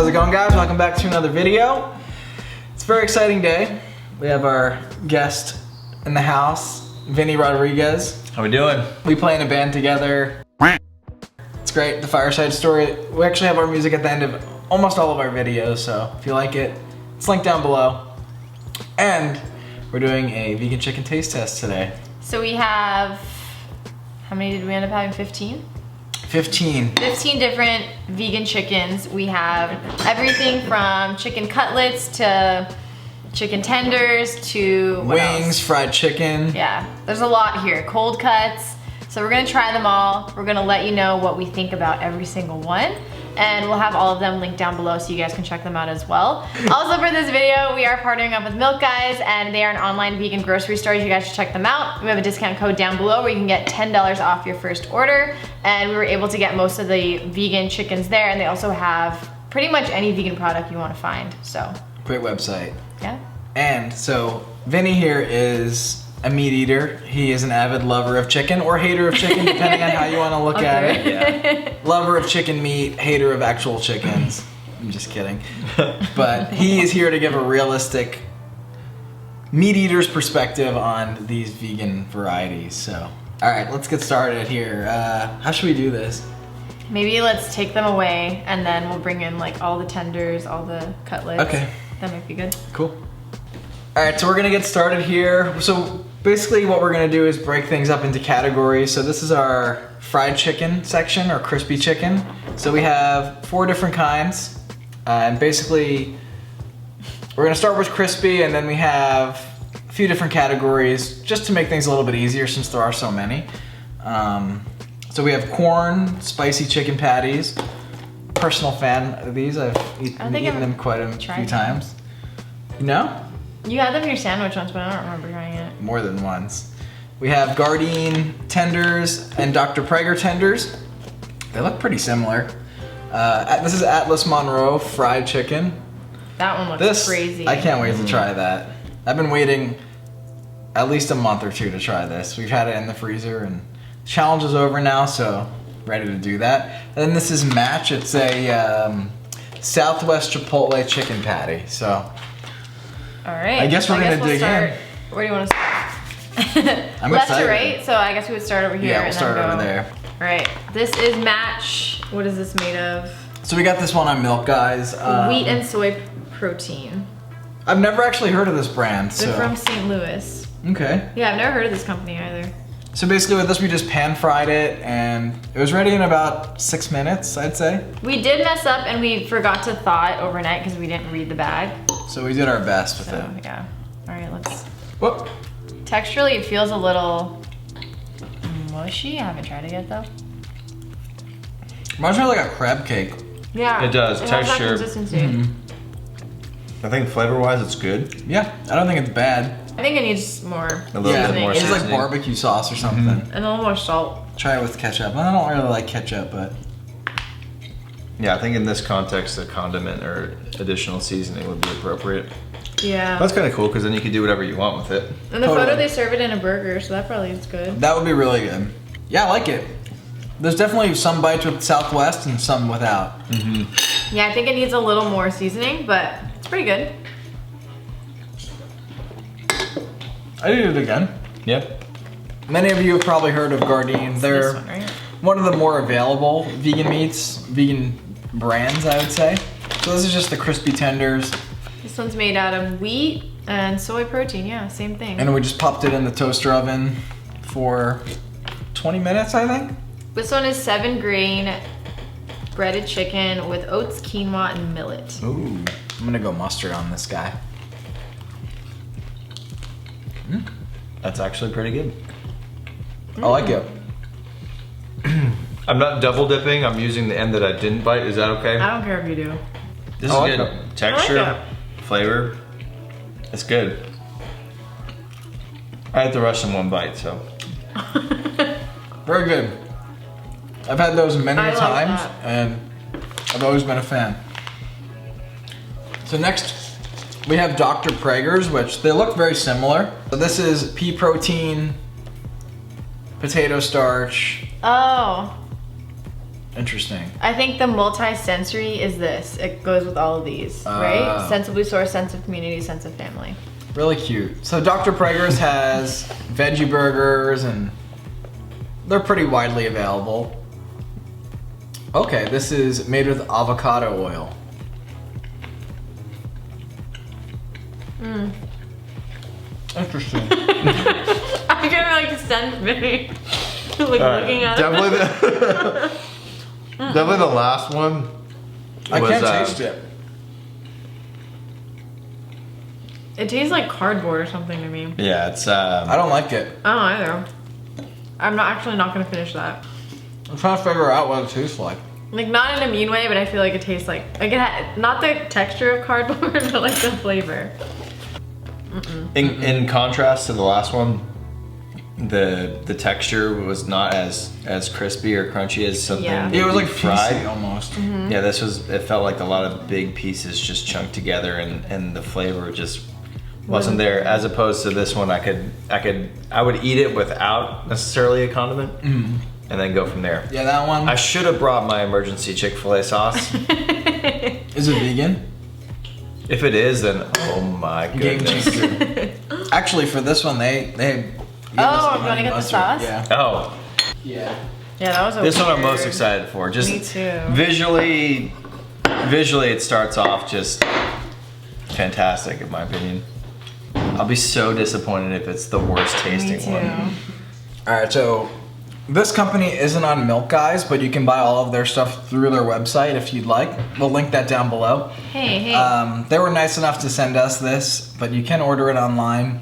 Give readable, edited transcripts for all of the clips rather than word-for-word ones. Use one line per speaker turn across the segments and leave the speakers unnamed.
it going, guys? Welcome back to another video. It's a very exciting day. We have our guest in the house, Vinny Rodriguez.
How we doing?
We play in a band together. It's great, the Fireside Story. We actually have our music at the end of almost all of our videos, so if you like it, it's linked down below. And we're doing a vegan chicken taste test today.
So we have, how many did we end up having? 15?
15
different vegan chickens. We have everything from chicken cutlets to chicken tenders to
wings, fried chicken.
Yeah, there's a lot here. Cold cuts. So we're gonna try them all. We're gonna let you know what we think about every single one. And we'll have all of them linked down below so you guys can check them out as well. Also for this video, we are partnering up with Mylk Guys, and they are an online vegan grocery store. You guys should check them out. We have a discount code down below where you can get $10 off your first order. And we were able to get most of the vegan chickens there, and they also have pretty much any vegan product you want to find, so.
Great website.
Yeah.
And so Vinny here is a meat eater. He is an avid lover of chicken or hater of chicken, depending on how you want to look at it.
Yeah.
Lover of chicken meat, hater of actual chickens. I'm just kidding. But he is here to give a realistic meat eater's perspective on these vegan varieties. So, all right, let's get started here. How should we do this?
Maybe let's take them away and then we'll bring in like all the tenders, all the cutlets.
Okay.
That might be good.
Cool. All right, so we're gonna get started here. So basically what we're gonna do is break things up into categories. So this is our fried chicken section, or crispy chicken. So we have 4 different kinds. And basically, we're gonna start with crispy, and then we have a few different categories just to make things a little bit easier since there are so many. So we have corn, spicy chicken patties. Personal fan of these. I've eaten them quite a few times. No?
You had them in your sandwich once, but I don't remember trying it.
More than once. We have Gardein tenders and Dr. Preggers tenders. They look pretty similar. This is Atlas Monroe fried chicken.
That one looks crazy.
I can't wait to try that. I've been waiting at least a month or 2 to try this. We've had it in the freezer, and the challenge is over now, so ready to do that. And then this is Match. It's a Southwest Chipotle chicken patty. So.
All right.
I guess we're gonna dig in.
Where do you want to start?
I'm
Left
excited.
to right, so I guess we would start over here.
Yeah, we'll start over there.
All right, this is Match. What is this made of?
So we got this one on Mylk Guys.
Wheat and soy protein.
I've never actually heard of this brand.
They're from St. Louis.
Okay.
Yeah, I've never heard of this company either.
So basically with this, we just pan fried it, and it was ready in about 6 minutes, I'd say.
We did mess up and we forgot to thaw it overnight because we didn't read the bag.
So we did our best with it.
Yeah. All right, let's.
Whoop.
Texturally, it feels a little mushy. I haven't tried it yet though.
Reminds me of like a crab cake.
Yeah.
It does.
It has that
Texture.
consistency.
I think flavor-wise, it's good.
Yeah, I don't think it's bad.
I think it needs more.
A little bit more
It's like
seasoning.
barbecue sauce or something.
And a little more salt.
Try it with ketchup. I don't really like ketchup, but.
Yeah, I think in this context, a condiment or additional seasoning would be appropriate.
Yeah.
That's kind of cool because then you can do whatever you want with it.
In the
Totally.
photo, they serve it in a burger, so that probably is good.
That would be really good. Yeah, I like it. There's definitely some bites with Southwest and some without.
Yeah, I think it needs a little more seasoning, but it's pretty good.
I did it again.
Yep.
Many of you have probably heard of Gardein. They're
This one, right?
one of the more available vegan meats, vegan brands, I would say. So this is just the crispy tenders.
This one's made out of wheat and soy protein. Yeah, same thing.
And we just popped it in the toaster oven for 20 minutes, I think.
This one is 7-grain breaded chicken with oats, quinoa, and millet.
Ooh. I'm gonna go mustard on this guy.
That's actually pretty good.
I like it.
I'm not double dipping. I'm using the end that I didn't bite. Is that okay?
I don't care if you do.
This
I
is
like
good.
it.
Texture,
I like
flavor. It's good. I had the rest in one bite, so.
Very good. I've had those many
I like
times,
that.
and I've always been a fan. So next, we have Dr. Preggers, which they look very similar. So this is pea protein, potato starch,
Oh.
Interesting.
I think the multi-sensory is this. It goes with all of these, right? Sensibly sourced, sense of community, sense of family.
Really cute. So Dr. Preggers has veggie burgers and they're pretty widely available. Okay, this is made with avocado oil. Interesting.
I can like sense me looking at
definitely definitely the last one.
I can't taste it.
It tastes like cardboard or something to me.
Yeah, it's
I don't like it.
I don't either. I'm not gonna finish that.
I'm trying to figure out what it tastes like.
Like not in a mean way, but I feel like it tastes like not the texture of cardboard, but like the flavor.
in contrast to the last one, the texture was not as crispy or crunchy as something.
Yeah.
It was like
fried
fried almost.
Yeah, it felt like a lot of big pieces just chunked together, and the flavor just wasn't there. As opposed to this one, I would eat it without necessarily a condiment, and then go from there.
Yeah, that one.
I should have brought my emergency Chick-fil-A sauce.
Is it vegan?
If it is, then oh my
Game
goodness.
changer. Actually, for this one, they
Oh, you wanna get the sauce?
Yeah.
Oh,
Yeah.
Yeah, that was a
this one I'm
weird-
most excited for. Just
Me too.
visually, it starts off just fantastic in my opinion. I'll be so disappointed if it's the worst
Me
tasting
too.
one.
All right, so this company isn't on Mylk Guys, but you can buy all of their stuff through their website if you'd like. We'll link that down below.
Hey.
They were nice enough to send us this, but you can order it online.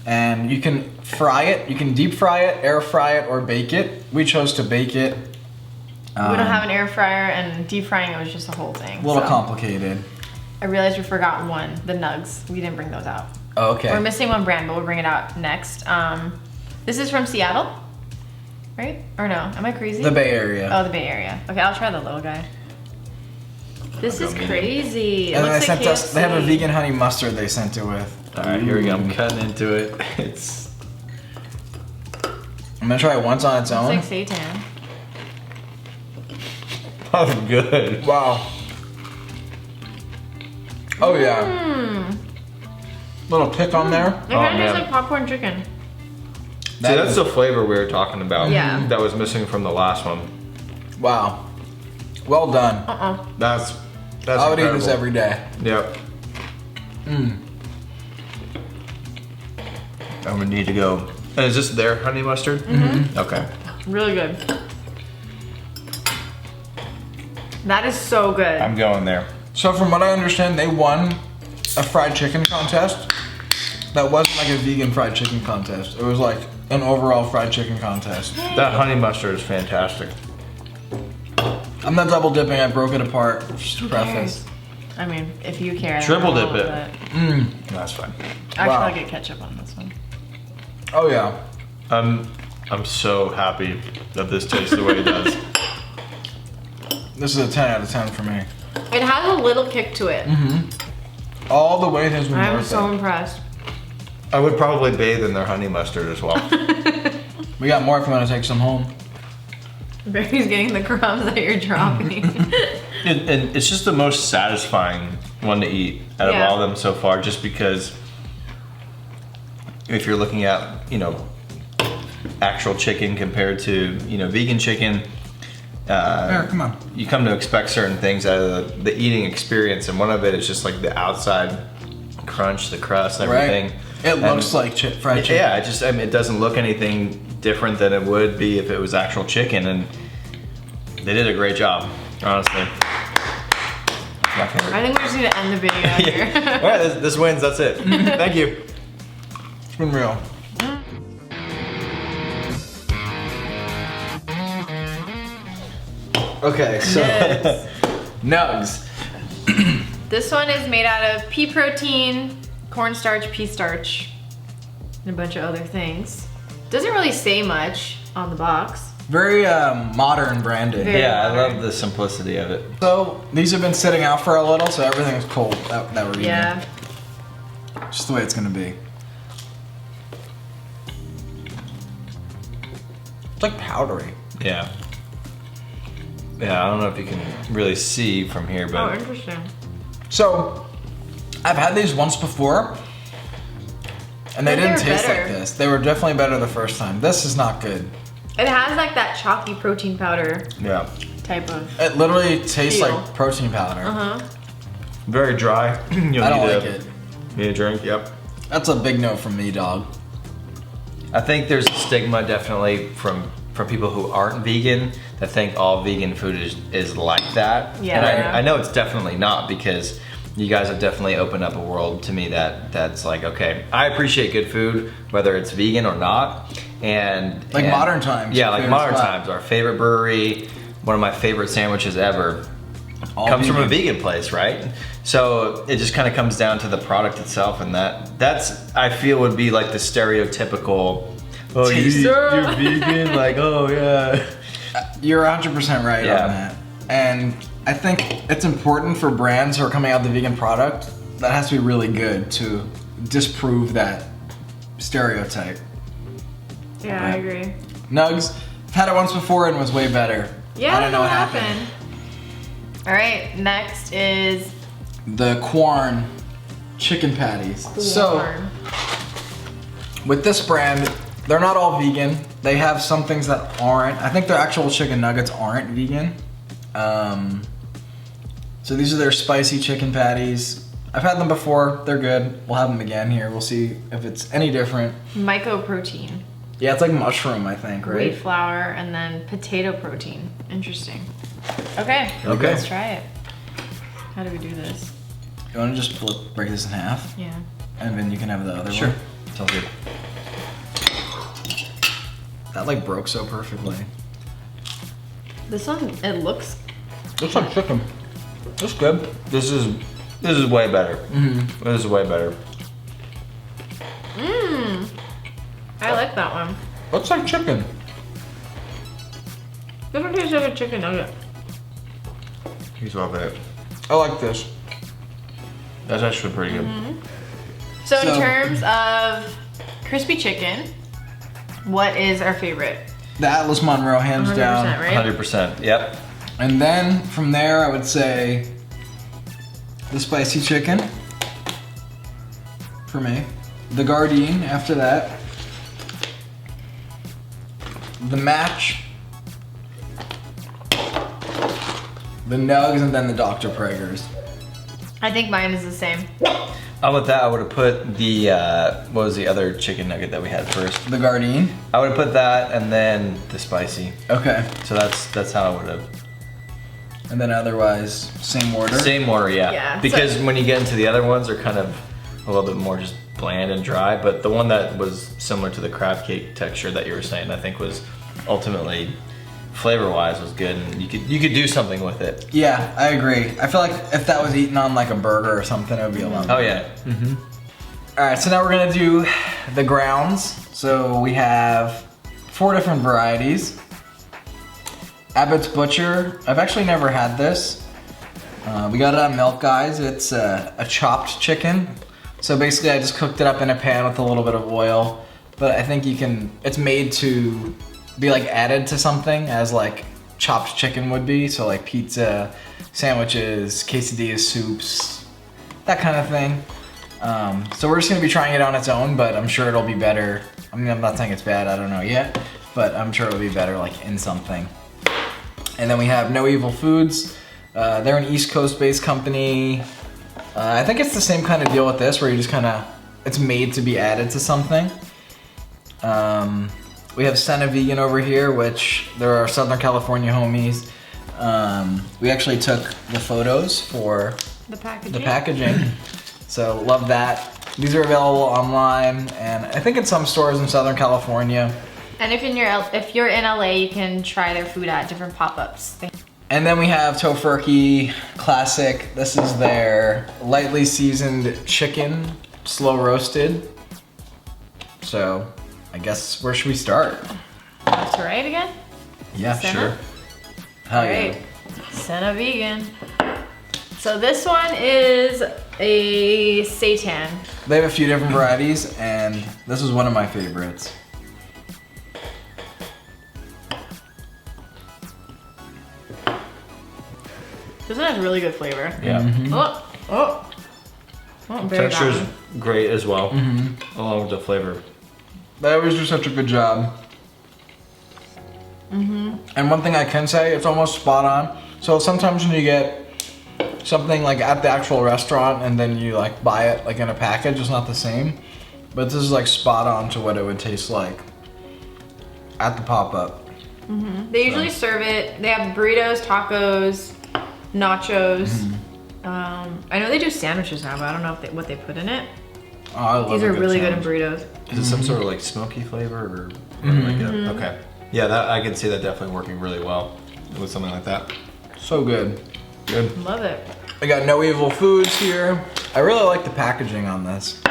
And you can fry it. You can deep fry it, air fry it, or bake it. We chose to bake it.
We don't have an air fryer, and deep frying it was just a whole thing.
A little
so.
complicated.
I realized we forgot one, the nugs. We didn't bring those out.
Oh, okay.
We're missing one brand, but we'll bring it out next. This is from Seattle, right? Or no? Am I crazy?
The Bay Area.
Oh, the Bay Area. Okay, I'll try the little guy. This is
medium.
crazy. It
And then
looks
they
like
sent us. They have a
KFC.
vegan honey mustard they sent it with.
All right, here we go. I'm cutting into it. It's
I'm gonna try it once on its own.
It's like Seitan.
oh good.
Wow. Oh yeah. Little kick on there.
It kind of tastes
man.
like popcorn chicken.
See, that's the flavor we were talking about.
Yeah.
That was missing from the last one.
Wow. Well done.
That's
I would eat this
incredible.
every day.
Yep. I'm gonna need to go. And is this their honey mustard? Okay.
Really good. That is so good.
I'm going there.
So from what I understand, they won a fried chicken contest. That wasn't like a vegan fried chicken contest. It was like an overall fried chicken contest.
That honey mustard is fantastic.
I'm not double dipping. I broke it apart. Just to
Who
preface.
cares? I mean, if you care. then
Triple
I will,
dip it.
but
That's fine.
Actually,
Wow.
I'll get ketchup on this one.
Oh yeah.
I'm so happy that this tastes the way it does.
This is a 10 out of 10 for me.
It has a little kick to it.
All the way has been
I'm
worth
so
it.
impressed.
I would probably bathe in their honey mustard as well.
We got more if you want to take some home.
Barry's getting the crumbs that you're dropping.
And it's just the most satisfying one to eat out of
Yeah.
all of them so far, just because if you're looking at, actual chicken compared to, vegan chicken,
Here, come on.
you come to expect certain things out of the eating experience, and one of it is just like the outside crunch, the crust, and everything.
Right? It looks like fried chicken.
Yeah, it doesn't look anything different than it would be if it was actual chicken, and they did a great job, honestly. My favorite.
I think we just need to end the video here.
All right, this wins. That's it. Thank you.
It's been real. Okay, so nugs.
This one is made out of pea protein, cornstarch, pea starch, and a bunch of other things. Doesn't really say much on the box.
Very modern branding.
Very
Yeah, I
modern.
love the simplicity of it.
So these have been sitting out for a little, so everything is cold that we're eating.
Yeah.
Just the way it's gonna be. It's like powdery.
Yeah. Yeah, I don't know if you can really see from here,
Oh,
but
interesting.
So, I've had these once before, and they
But
didn't
they were
taste
better.
like this. They were definitely better the first time. This is not good.
It has like that chalky protein powder
yeah,
type of.
It literally tastes
Feel.
like protein powder.
Uh huh.
very dry. You'll
I don't
need
like
a,
it.
Need a drink. Yep.
That's a big no from me, dog.
I think there's a stigma definitely from people who aren't vegan that think all vegan food is like that.
Yeah.
And I know it's definitely not, because you guys have definitely opened up a world to me that's like, okay, I appreciate good food, whether it's vegan or not. And
Like
and-
Modern Times.
Yeah,
your
like
favorite
Modern
spot.
Times, our favorite brewery, one of my favorite sandwiches ever.
All
Comes from a
vegan.
vegan place, right? So it just kind of comes down to the product itself, and that's I feel would be like the stereotypical. Oh, you're vegan, like, oh yeah.
You're 100% right
Yeah.
on that. And I think it's important for brands who are coming out with a vegan product that has to be really good to disprove that stereotype.
Yeah, I agree.
Nugs, I've had it once before and it was way better.
Yeah,
I don't know what happened.
All right, next is
The Quorn chicken patties. So
corn.
with this brand, they're not all vegan. They have some things that aren't. I think their actual chicken nuggets aren't vegan. So these are their spicy chicken patties. I've had them before. They're good. We'll have them again here. We'll see if it's any different.
Mycoprotein,
Yeah, it's like mushroom, I think, right?
wheat flour, and then potato protein. Interesting. Okay,
Okay.
let's try it. How do we do this?
You want to just break this in half,
Yeah.
and then you can have the other
Sure.
one.
Sounds good.
That like broke so perfectly.
This one, it looks.
Looks like chicken. That's good.
This is way better.
Mm-hmm.
This is way better.
I like that one.
Looks like chicken.
This one tastes like a chicken nugget.
He's well it.
I like this.
That's actually pretty good.
So in
So-
terms of crispy chicken, what is our favorite?
The Atlas Monroe, hands
100%,
down.
right?
100%. Yep.
And then from there, I would say the spicy chicken for me. The Gardein after that. The match. The nugs, and then the Dr. Preggers.
I think mine is the same.
How about that? I would have put the what was the other chicken nugget that we had first?
The Gardein.
I would have put that and then the spicy.
Okay.
So that's how I would have.
And then otherwise, same order.
Same order, yeah.
Yeah,
Because
so-
when you get into the other ones, they're kind of a little bit more just bland and dry. But the one that was similar to the crab cake texture that you were saying, I think was ultimately flavor-wise was good, and you could do something with it.
Yeah, I agree. I feel like if that was eaten on like a burger or something, it would be a lot.
Oh yeah.
All right, so now we're gonna do the grounds. So we have 4 different varieties. Ibattz Butcher. I've actually never had this. We got it on Mylk Guys. It's a chopped chicken. So basically, I just cooked it up in a pan with a little bit of oil. But I think it's made to be like added to something as like chopped chicken would be. So like pizza, sandwiches, quesadillas, soups, that kind of thing. So we're just gonna be trying it on its own, but I'm sure it'll be better. I mean, I'm not saying it's bad, I don't know yet, but I'm sure it'll be better like in something. And then we have No Evil Foods. They're an East Coast based company. I think it's the same kind of deal with this where you just it's made to be added to something. We have Senna Vegan over here, which they're our Southern California homies. We actually took the photos for
The packaging.
the packaging. So love that. These are available online and I think in some stores in Southern California.
And if you're in LA, you can try their food at different pop-ups.
And then we have Tofurkey Classic. This is their lightly seasoned chicken, slow roasted. So I guess where should we start?
That's right again?
Yeah,
Senna?
sure. Hell yeah.
Right. Senna Vegan. So this one is a Seitan.
They have a few different varieties and this is one of my favorites.
This one has really good flavor.
Yeah.
Oh, very
Texture's
good.
great as well, along with the flavor.
They always do such a good job. And one thing I can say, it's almost spot on. So sometimes when you get something like at the actual restaurant and then you like buy it like in a package, it's not the same. But this is like spot on to what it would taste like at the pop-up.
They usually serve it. They have burritos, tacos, nachos. I know they do sandwiches now, but I don't know if what they put in it.
Oh, I love
These
a
are
good
really
sandwich.
good in burritos.
Is it some sort of like smoky flavor or like a, okay. Yeah, that I can see that definitely working really well with something like that.
So good.
Good.
Love it.
We got No Evil Foods here. I really like the packaging on this.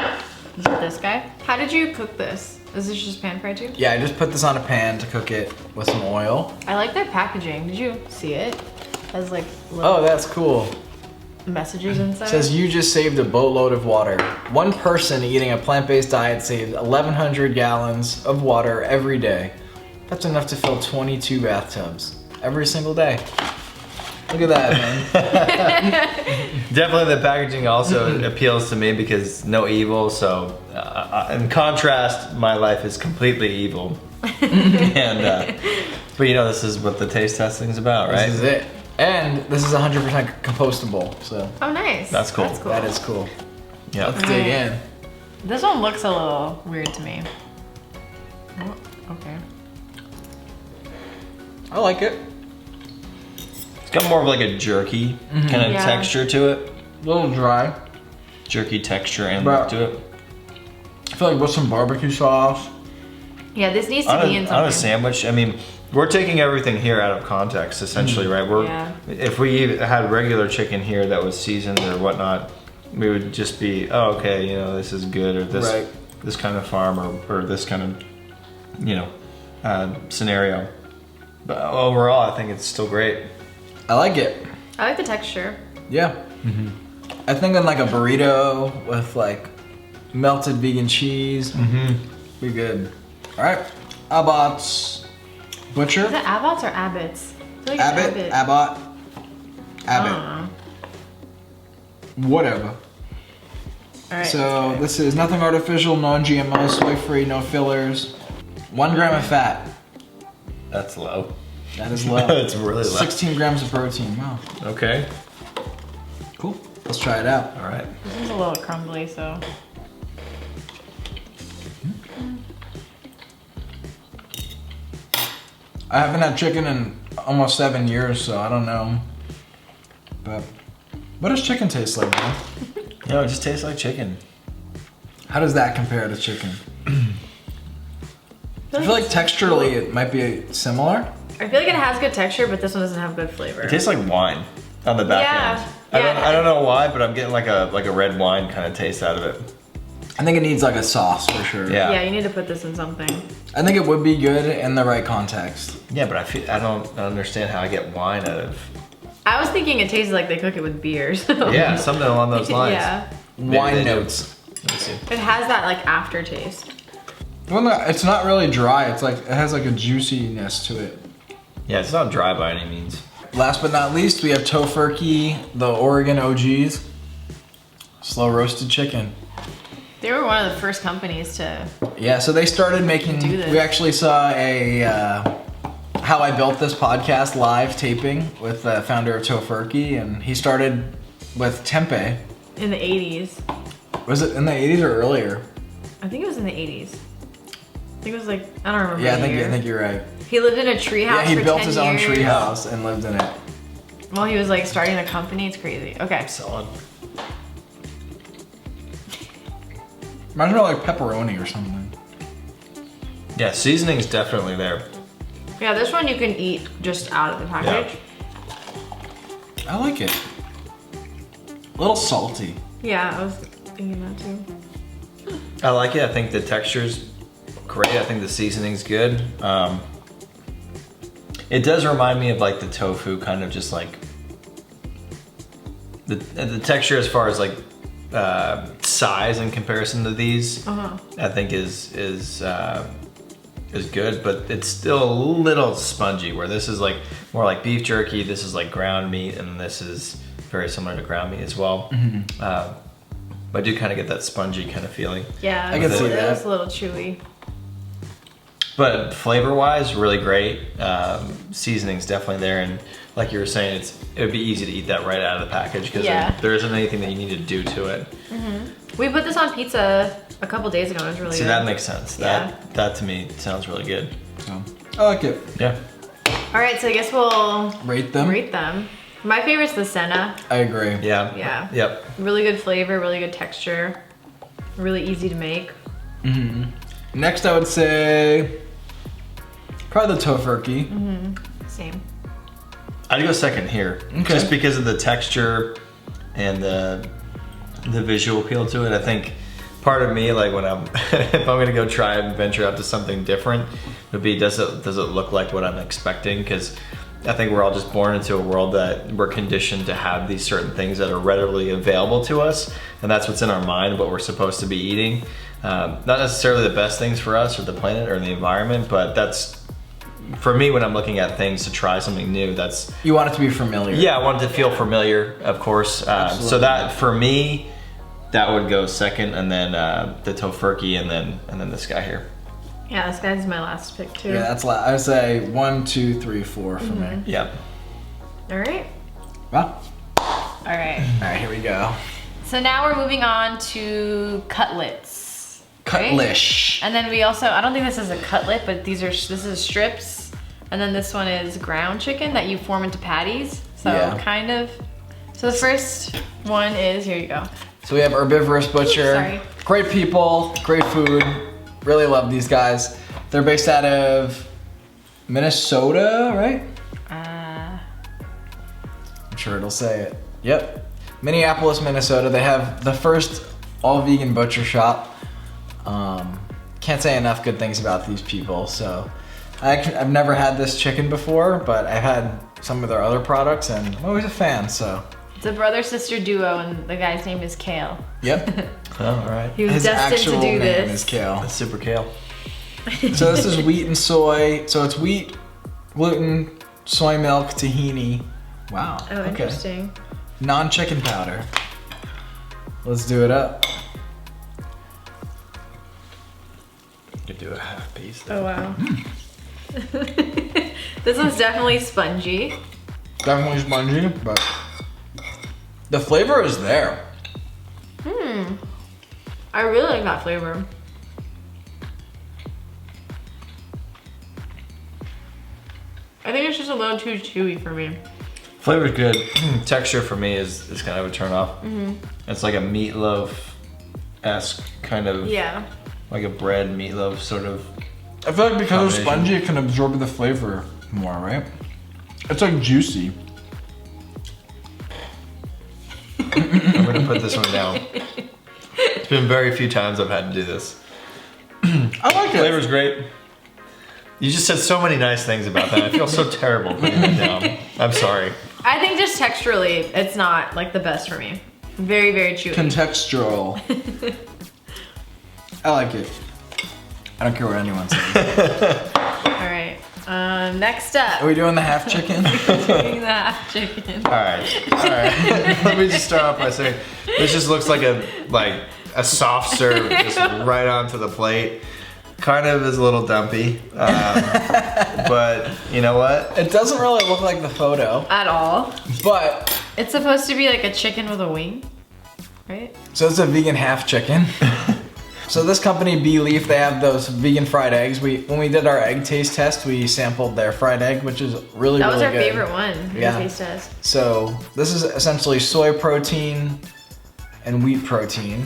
Is it this guy? How did you cook this? Is this just pan fried too?
Yeah, I just put this on a pan to cook it with some oil.
I like their packaging. Did you see it? It has like little
Oh, that's cool.
messages inside.
It says you just saved a boatload of water. One person eating a plant-based diet saves 1,100 gallons of water every day. That's enough to fill 22 bathtubs every single day. Look at that, man.
Definitely the packaging also appeals to me because no evil, so in contrast, my life is completely evil. And but you know, this is what the taste testing is about, right?
This is it. And this is 100% compostable, so
Oh, nice.
That's cool.
That's cool.
that is cool.
Yeah.
Let's dig in.
This one looks a little weird to me. Oh, okay.
I like it.
It's got more of like a jerky kind of
Yeah.
texture to it.
A little dry.
Jerky texture and
But-
look to it.
I feel like with some barbecue sauce.
Yeah, this needs to be in something.
On a sandwich, I mean, we're taking everything here out of context, essentially, right?
Yeah.
If we had regular chicken here that was seasoned or whatnot, we would just be, oh, okay, you know, this is good, or this
Right.
this kind of farm, or this kind of, you know, scenario. But overall, I think it's still great.
I like it.
I like the texture.
Yeah. I think in like a burrito with like melted vegan cheese, be good. All right, Ibattz Butcher.
Is it Ibattz or Ibattz? I feel like
Abbott,
it's
Abbott,
I
Abbott,
don't know.
whatever.
All right.
So this is nothing artificial, non-GMO, soy-free, no fillers. 1 gram of fat.
That's low.
That is low.
It's really low.
16 grams of protein. Wow.
Okay.
Cool. Let's try it out.
All right.
This one's a little crumbly, so.
I haven't had chicken in almost 7 years, so I don't know. But what does chicken taste like, man?
You know, it just tastes like chicken.
How does that compare to chicken? I feel like texturally it might be similar.
I feel like it has good texture, but this one doesn't have good flavor.
It tastes like wine on the back
Yeah.
end.
Yeah.
I don't know why, but I'm getting like a red wine kind of taste out of it.
I think it needs like a sauce for sure.
Yeah.
Yeah, you need to put this in something.
I think it would be good in the right context.
Yeah, but I don't understand how I get wine out of.
I was thinking it tasted like they cook it with beer. So.
Yeah, something along those lines.
Yeah.
Wine
they do.
notes.
Let's see.
It has that like aftertaste.
Well, no, it's not really dry. It's like it has like a juiciness to it.
Yeah, it's not dry by any means.
Last but not least, we have Tofurkey, the Oregon OGs. Slow roasted chicken.
They were one of the first companies to.
Yeah, so they started making.
Do this.
We actually saw a How I Built This podcast live taping with the founder of Tofurkey, and he started with tempeh.
In the 80s.
Was it in the 80s or earlier?
I think it was in the 80s. I think it was like, I don't remember.
Yeah,
the
I
year.
think you're right.
He lived in a treehouse.
Yeah, he
for
built
10
his own
years.
treehouse and lived in it.
Well, he was like starting a company. It's crazy. Okay.
Solid.
Reminds me of like pepperoni or something.
Yeah, seasoning's definitely there.
Yeah, this one you can eat just out of the package.
I like it. A little salty.
Yeah, I was thinking that too.
I like it. I think the texture's great. I think the seasoning's good. It does remind me of like the tofu, kind of just like the texture as far as like size in comparison to these.
Uh-huh.
I think is good, but it's still a little spongy. Where this is like more like beef jerky, this is like ground meat, and this is very similar to ground meat as well. But I do kind of get that spongy kind of feeling.
Yeah,
I can see that.
It's a little chewy.
But flavor-wise, really great. Seasoning's definitely there, and like you were saying, it would be easy to eat that right out of the package because there isn't anything that you need to do to it.
We put this on pizza a couple days ago. It was really good.
See, that makes sense.
Yeah.
That to me sounds really good.
So, I like it.
Yeah.
All right, so I guess we'll
Rate them.
My favorite's the Senna.
I agree.
Yeah.
Yeah.
Yep.
Really good flavor, really good texture, really easy to make.
Next, I would say probably the Tofurkey.
Same.
I'd go second here, just because of the texture and the visual appeal to it. I think part of me, like when if I'm gonna go try and venture out to something different, would be does it look like what I'm expecting? Because I think we're all just born into a world that we're conditioned to have these certain things that are readily available to us, and that's what's in our mind, what we're supposed to be eating. Not necessarily the best things for us or the planet or the environment, but that's, for me, when I'm looking at things to try something new, that's...
You want it to be familiar.
Yeah, I want it to feel familiar, of course. So that, for me, that would go second, and then the Tofurkey, and then this guy here.
Yeah, this guy's my last pick too.
Yeah, that's I would say 1, 2, 3, 4 for me.
Yeah.
All right.
Well,
All right.
all right, here we go.
So now we're moving on to cutlets. right?
Cutlish.
And then we also, I don't think this is a cutlet, but this is strips. And then this one is ground chicken that you form into patties. So kind of. So the first one is, here you go.
So we have Bitterest Butcher.
Sorry.
Great people, great food. Really love these guys. They're based out of Minnesota, right? I'm sure it'll say it. Yep. Minneapolis, Minnesota. They have the first all-vegan butcher shop. Can't say enough good things about these people. So I've never had this chicken before, but I've had some of their other products, and I'm always a fan, so.
It's a brother-sister duo, and the guy's name is Kale.
Yep.
Oh, all right.
He was
His
destined
actual
to do
name
this.
is Kale.
That's super kale.
So this is wheat and soy. So it's wheat, gluten, soy milk, tahini. Wow.
Oh, interesting.
Non-chicken powder. Let's do it up.
You could do a half piece.
Oh, wow. This one's definitely spongy.
Definitely spongy, but the flavor is there.
I really like that flavor. I think it's just a little too chewy for me.
Flavor's good. Texture for me is kind of a turn off. It's like a meatloaf-esque kind of, like a bread meatloaf sort of.
I feel like because it's
combination.
spongy, it can absorb the flavor more, right? It's like juicy.
I'm gonna put this one down. It's been very few times I've had to do this.
I like it.
Flavor's great. You just said so many nice things about that. I feel so terrible putting it down. I'm sorry.
I think just texturally, it's not like the best for me. Very, very chewy.
Contextual. I like it. I don't care what anyone says.
All right. Next up.
Are we doing the half chicken?
Doing the half chicken.
All right. Let me just start off by saying this just looks like a soft serve just right onto the plate. Kind of is a little dumpy, but you know what?
It doesn't really look like the photo,
At all.
but
It's supposed to be like a chicken with a wing, right?
so it's a vegan half chicken. So this company, Bee Leaf, they have those vegan fried eggs. When we did our egg taste test, we sampled their fried egg, which is really,
That was
really
our
good.
favorite one.
Yeah.
Taste test.
So this is essentially soy protein and wheat protein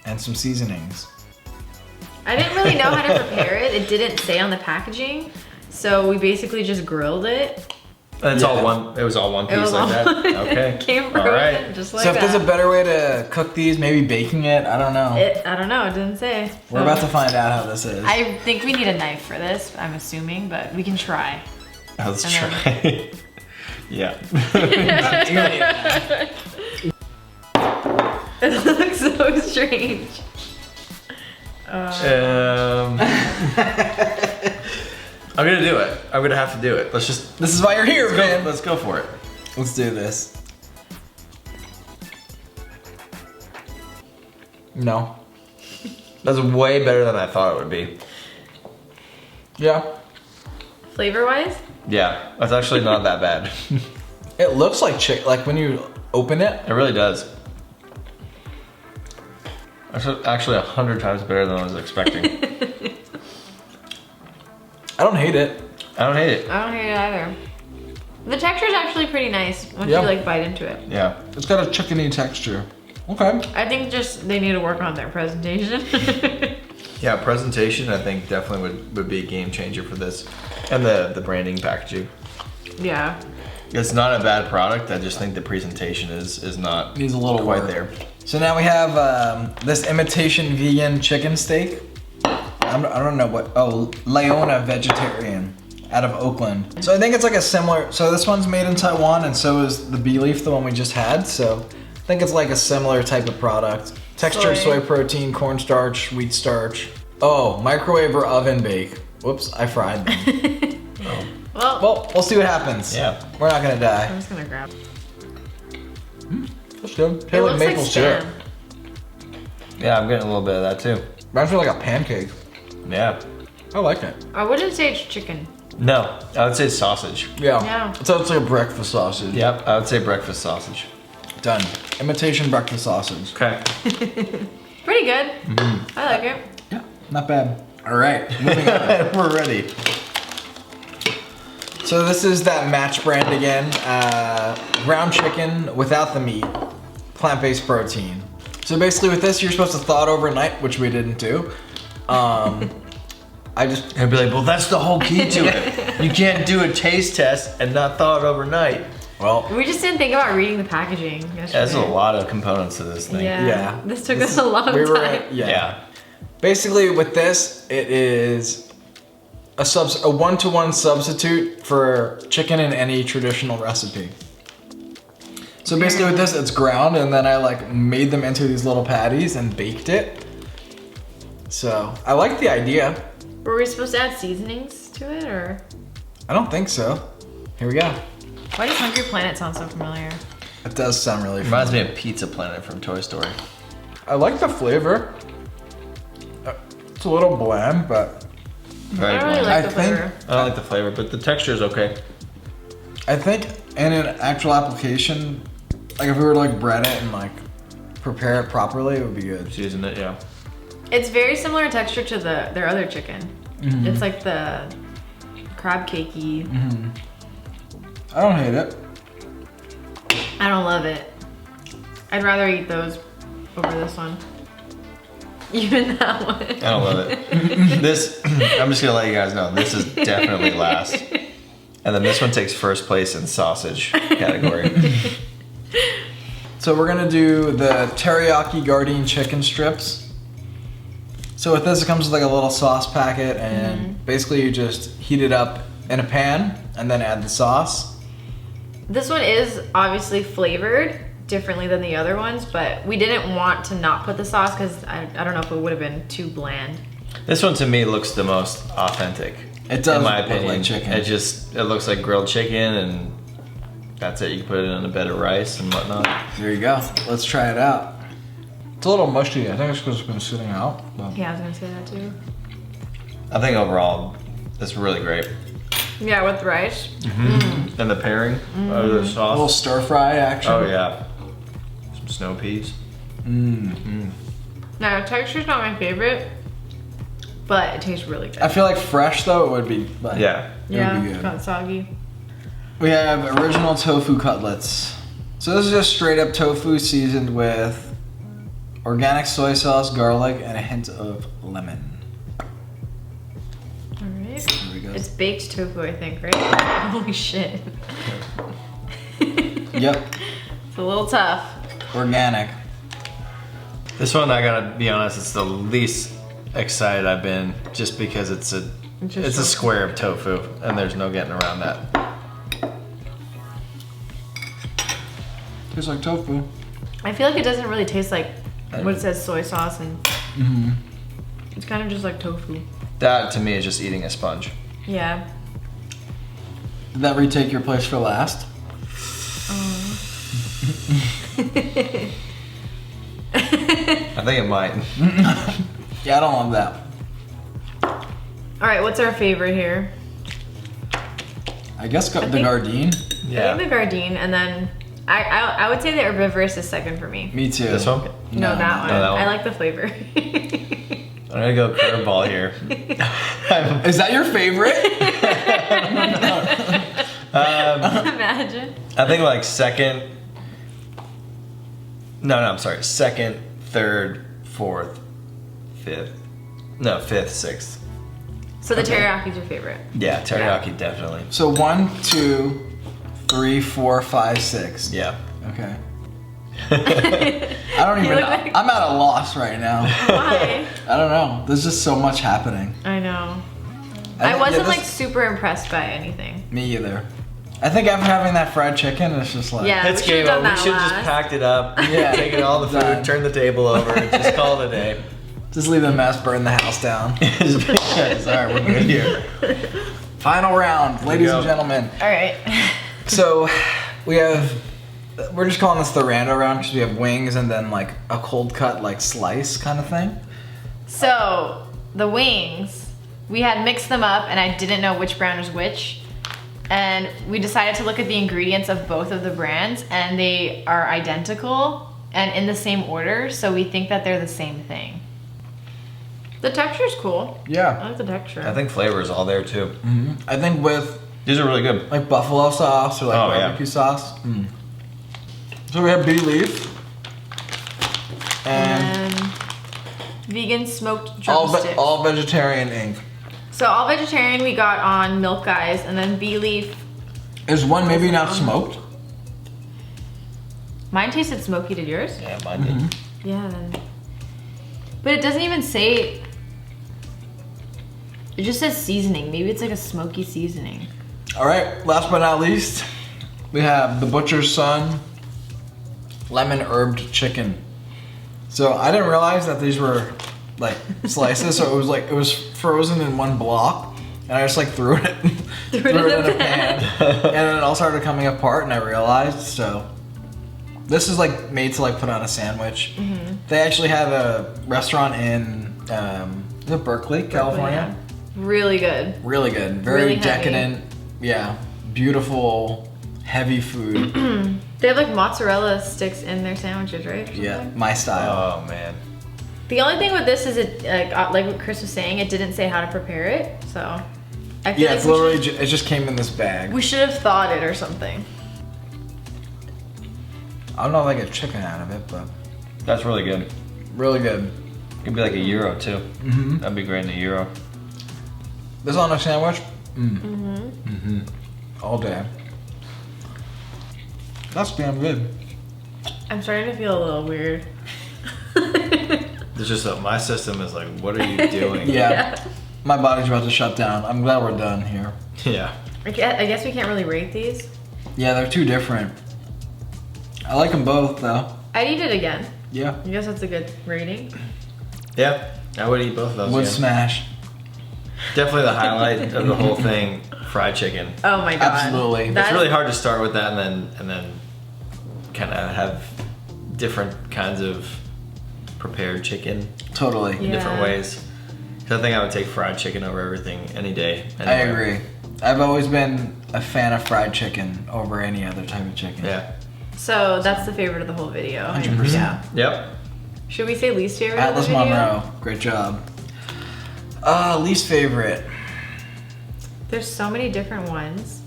and some seasonings.
I didn't really know how to prepare it. It didn't say on the packaging, so we basically just grilled it.
And it's all one. It was all one
It
piece
was
like
all-
that. Okay.
Came
All
frozen,
right.
just like
So if
that.
there's a better way to cook these, maybe baking it, I don't know.
I don't know. It didn't say.
We're about to find out how this is.
I think we need a knife for this. I'm assuming, but we can try.
Let's
And
try. Yeah.
It looks so strange.
I'm gonna do it. I'm gonna have to do it. Let's just.
This is why you're here, man.
Let's go for it.
Let's do this. No.
That's way better than I thought it would be.
Yeah.
Flavor-wise?
Yeah, that's actually not that bad.
It looks like chicken. Like when you open it.
It really does. That's actually 100 times better than I was expecting.
I don't hate it.
I don't hate it.
I don't hate it either. The texture is actually pretty nice once
Yeah.
you like bite into it.
Yeah.
It's got a chickeny texture. Okay.
I think just they need to work on their presentation.
Yeah, presentation I think definitely would be a game changer for this. And the branding packaging.
Yeah.
It's not a bad product, I just think the presentation is not
Needs a little
quite
work.
there.
So now we have this imitation vegan chicken steak. I don't know what. Oh, Leona vegetarian out of Oakland. So I think it's like a similar. So this one's made in Taiwan, and so is the bee leaf, the one we just had. So I think it's like a similar type of product. Texture, soy protein, cornstarch, wheat starch. Oh, microwave or oven bake. Whoops, I fried them. Well, we'll see what happens.
Yeah.
We're not gonna die.
I'm just gonna grab.
That's good.
It
Tastes like
looks
maple
like
syrup.
spam.
Yeah, I'm getting a little bit of that too.
Reminds me of like a pancake.
Yeah.
I like it.
I wouldn't say it's chicken.
No, I would say sausage.
Yeah.
Yeah.
So it's like a breakfast sausage.
Yep, I would say breakfast sausage.
Done. Imitation breakfast sausage.
Okay.
Pretty good. I like it.
Yeah, not bad. All right, moving on.
We're ready.
So this is that match brand again. Ground chicken without the meat. Plant-based protein. So basically with this, you're supposed to thaw it overnight, which we didn't do. I just,
I'd be like, well, that's the whole key to it. You can't do a taste test and not thaw it overnight.
well,
We just didn't think about reading the packaging yesterday.
There's a lot of components to this thing.
Yeah.
Yeah.
This took us a long time.
yeah. Basically with this, it is a 1-to-1 substitute for chicken in any traditional recipe. So basically with this, it's ground, and then I like made them into these little patties and baked it. So I like the idea.
Were we supposed to add seasonings to it, or?
I don't think so. Here we go.
Why does Hungry Planet sound so familiar?
It does sound really
Reminds
fun.
me of Pizza Planet from Toy Story.
I like the flavor. It's a little bland, but
Very
I don't really
bland.
like
I
the
think-
flavor.
I don't like the flavor, but the texture is okay.
I think in an actual application, like if we were to like bread it and like prepare it properly, it would be good.
Season it, yeah.
It's very similar in texture to their other chicken.
Mm-hmm.
It's like the crab cakey.
I don't hate it.
I don't love it. I'd rather eat those over this one. Even that one.
I don't love it. This, I'm just gonna let you guys know, this is definitely last. And then this one takes first place in sausage category.
So we're gonna do the teriyaki Gardein chicken strips. So with this, it comes with like a little sauce packet, and basically you just heat it up in a pan and then add the sauce.
This one is obviously flavored differently than the other ones, but we didn't want to not put the sauce because I don't know if it would have been too bland.
This one to me looks the most authentic.
It does
in my
look
opinion.
like chicken.
It looks like grilled chicken, and that's it. You can put it in a bed of rice and whatnot.
There you go. Let's try it out. It's a little mushy. I think it's because it's been sitting out. But
Yeah, I was gonna say that too.
I think overall, it's really great.
Yeah, with rice.
And the pairing of the
a little
sauce.
stir fry action.
Oh yeah, some snow peas.
Now, texture's not my favorite, but it tastes really good.
I feel like fresh though, it would be. Like,
Yeah.
it
Yeah,
would be good.
got soggy.
We have original tofu cutlets. So this is just straight up tofu seasoned with organic soy sauce, garlic, and a hint of lemon.
Alright.
There we go.
It's baked tofu, I think, right? Holy shit.
Yep,
It's a little tough.
organic.
This one, I gotta be honest, it's the least excited I've been, just because it's a square of tofu, and there's no getting around that.
Tastes like tofu.
I feel like it doesn't really taste like what it says soy sauce, and it's kind of just like tofu.
That to me is just eating a sponge.
Yeah.
Did that retake your place for last?
I think it might.
Yeah, I don't love that.
All right, what's our favorite here?
I guess the
think-
Gardein.
Yeah.
I think the Gardein, and then I would say the Herbivorous is second for me.
Me too.
This one?
No, that one.
No, that one.
I like the flavor.
I'm gonna go curveball here.
Is that your favorite?
Imagine.
I think like second. No, I'm sorry. Second, third, fourth, fifth. No, fifth, sixth.
So the
Okay.
teriyaki's your favorite.
Yeah, teriyaki definitely.
So 1, 2, 3, 4, 5, 6.
Yeah.
Okay. I don't even
You
know.
look like-
I'm at a loss right now.
Why?
I don't know. There's just so much happening.
I know.
I
I
think-
wasn't
yeah,
like
this-
super impressed by anything.
Me either. I think after having that fried chicken, it's just like...
Yeah.
It's
we should've
game
done
over. We
that
should just
last.
packed it up,
Yeah.
taken all the food,
Done.
turn the table over, and just call it a day.
Just leave the mess, burn the house down.
Sorry, we're good here.
Final round, ladies
go.
and gentlemen.
All right.
So we're just calling this the rando round because we have wings and then like a cold cut like slice kind of thing.
So the wings, we had mixed them up, and I didn't know which brand was which. And we decided to look at the ingredients of both of the brands, and they are identical and in the same order, so we think that they're the same thing. The texture's cool. I
Yeah.
like the texture.
I think flavor is all there too.
I think with
These are really good.
like buffalo sauce or like
Oh, yeah.
barbecue sauce. So we have bee leaf and
and vegan smoked
all,
drumsticks.
all vegetarian ink.
So all vegetarian we got on Mylk Guys, and then bee leaf.
Is one maybe not smoked?
Mine tasted smoky. Did yours?
Yeah, mine did.
Yeah. Then. But it doesn't even say. It just says seasoning. Maybe it's like a smoky seasoning.
All right, last but not least, we have the Butcher's Son lemon herbed chicken. So I didn't realize that these were like slices, so it was frozen in one block, and I just like threw it in a pan, and then it all started coming apart, and I realized. So this is like made to like put on a sandwich. They actually have a restaurant in is it Berkeley, California.
Really good.
Really good, very
Really heavy.
decadent. Yeah, beautiful, heavy food.
They have like mozzarella sticks in their sandwiches, right? Or
Yeah,
something?
my style.
Oh man.
The only thing with this is it, like what Chris was saying, it didn't say how to prepare it. So I feel
Yeah,
like
it's literally it just came in this bag.
we should have thought it or something.
I don't know if I get chicken out of it, but
That's really good.
really good.
Could be like a gyro too.
Mm-hmm.
That'd be great in a gyro.
This on a sandwich? Mm-hmm. All day. That's damn good.
I'm starting to feel a little weird.
It's just that my system is like, what are you doing?
Yeah. My body's about to shut down. I'm glad we're done here.
Yeah.
I guess we can't really rate these.
Yeah, they're too different. I like them both though.
I'd eat it again.
Yeah.
I guess that's a good rating.
Yeah. I would eat both of those.
Would
again.
smash.
Definitely the highlight of the whole thing, fried chicken.
Oh my god.
Absolutely.
It's really hard to start with that and then kind of have different kinds of prepared chicken
Totally.
in
Yeah.
different ways. 'Cause I think I would take fried chicken over everything any day.
I
anywhere.
agree. I've always been a fan of fried chicken over any other type of chicken.
Yeah.
So that's the favorite of the whole video.
100%.
Yeah.
Yep.
Should we say least favorite
Atlas
of the video?
Monroe. Great job. Least favorite.
There's so many different ones.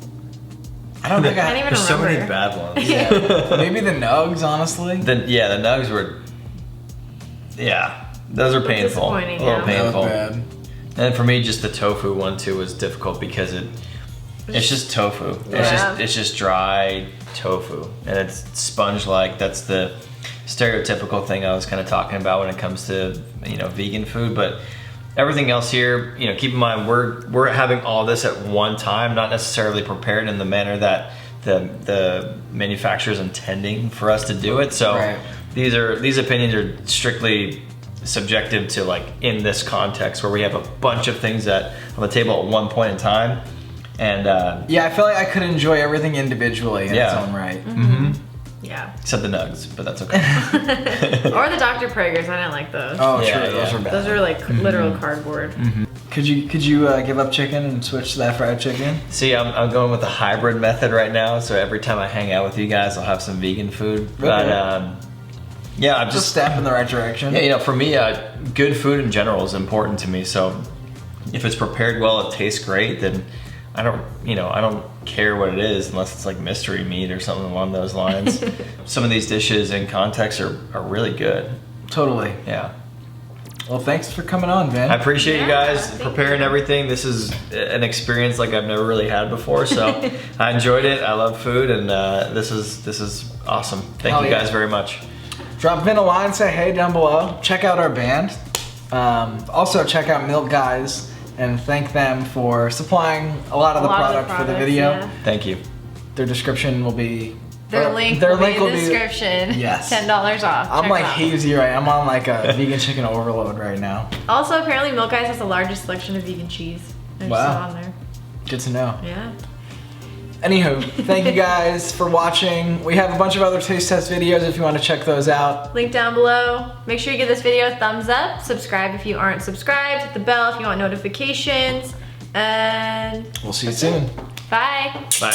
I don't think
can't
I.
even
There's so many
remember.
bad ones.
Yeah. Maybe the nugs, honestly.
The nugs were. Yeah, those are painful.
disappointing,
A little
yeah.
That was
painful.
bad.
And for me, just the tofu one too was difficult because it's just tofu.
Yeah.
It's just dry tofu, and it's sponge-like. That's the stereotypical thing I was kind of talking about when it comes to vegan food. But everything else here, keep in mind we're having all this at one time, not necessarily prepared in the manner that the manufacturer is intending for us to do it. So
Right.
these opinions are strictly subjective to like in this context where we have a bunch of things that on the table at one point in time. And
yeah, I feel like I could enjoy everything individually in its
Yeah.
own right.
Yeah.
except the nugs, but that's okay.
Or the Dr. Preggers, I didn't like those.
Oh,
Yeah,
true. Those
yeah.
are bad.
Those are like literal cardboard.
Could you give up chicken and switch to that fried chicken?
See, I'm going with the hybrid method right now, so every time I hang out with you guys, I'll have some vegan food. But yeah, I'm
Just a
just
step in the right direction.
yeah, you know, for me, good food in general is important to me. So if it's prepared well, it tastes great, then I don't care what it is unless it's like mystery meat or something along those lines. Some of these dishes in context are really good.
Totally.
Yeah.
Well, thanks for coming on, Vin.
I appreciate you
Yeah,
guys
thank
preparing
you.
everything. This is an experience like I've never really had before, so I enjoyed it. I love food, and this is awesome. Thank
Hell
you
yeah.
guys very much.
Drop Vin a line, say hey down below. Check out our band. Also, check out Mylk Guys and thank them for supplying a lot of the product for the video.
Yeah.
Thank you.
Their description will be.
Their
or
link
their
will
link
be in the description.
Yes.
$10 off.
I'm
Check
like
it out.
hazy right. I'm on like a vegan chicken overload right now.
Also, apparently Mylk Guys has the largest selection of vegan cheese. There's
Wow.
some on there.
Good to know.
Yeah.
Anywho, thank you guys for watching. We have a bunch of other taste test videos if you want to check those out.
Link down below. Make sure you give this video a thumbs up. Subscribe if you aren't subscribed. Hit the bell if you want notifications. And
We'll see you soon.
bye.
Bye.